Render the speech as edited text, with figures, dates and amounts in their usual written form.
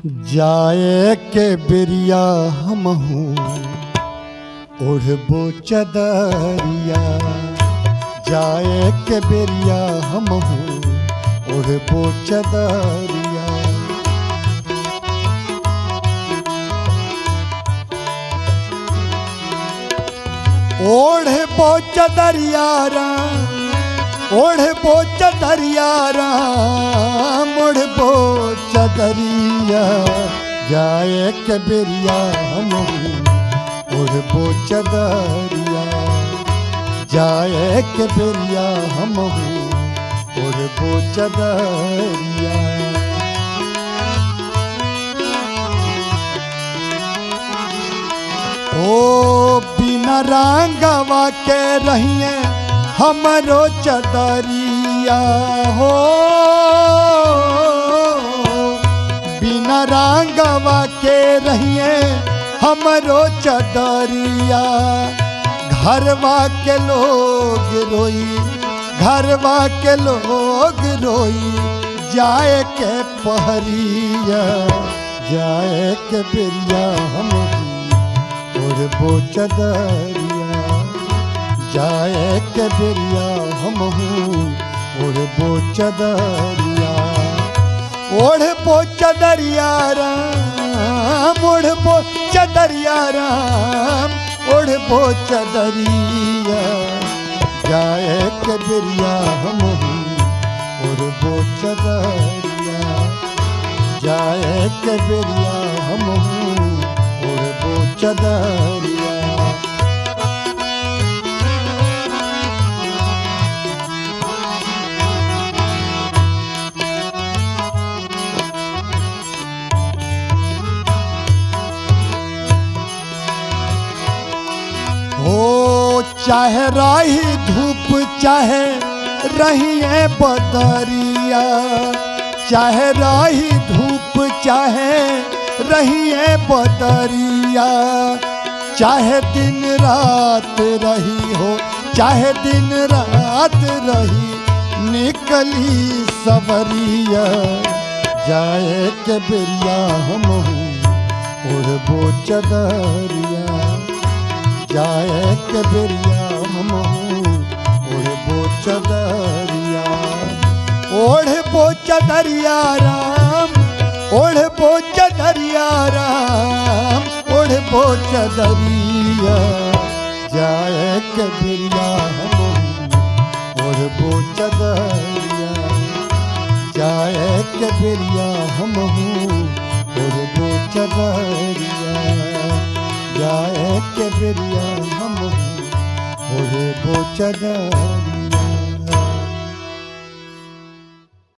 जाए के बिरिया हमहू ओढ़बो चदरिया, जाए के बिरिया हमहू ओढ़बो चदरिया। ओढ़बो चदरिया राम, ओढ़बो चदरिया राम, ओढ़बो चदरिया। जाए के बिरिया हमहू ओढ़बो चदरिया, जाए के बिरिया हमहू ओढ़बो चदरिया। ओ बिना रंगवा के रहिए हमरो चदरिया हो, बिना रंगवा के रहिए हमरो चदरिया। घरवा के लोग रोई, घरवा के लोग रोई, जाए के पहरिया। जाए के बिरिया हमहू ओढ़बो चदरिया, जाए के बिरिया हमहू ओढ़बो चदरिया। ओढ़बो चदरिया राम, ओढ़बो चदरिया राम, ओढ़बो चदरिया। जाए के बिरिया हमहू ओढ़बो चदरिया, जाए के बिरिया हमहू ओढ़बो चदरिया। हो चाहे राही धूप, चाहे रहिए बदरिया, चाहे राही धूप, चाहे रहिए बदरिया। चाहे दिन रात रही हो, चाहे दिन रात रही, निकली सवरिया। जाए के बिरिया हमहू ओढ़बो चदरिया, जाए के बिरिया हमहू ओढ़बो चदरिया। ओढ़बो चदरिया राम, ओढ़बो चदरिया राम, ओढ़बो चदरिया। जाए के बिरिया हमहू ओढ़बो चदरिया, जाए के बिरिया हमहू ओढ़बो चदरिया। जाए के बिरिया हमहू ओढ़बो चदरिया।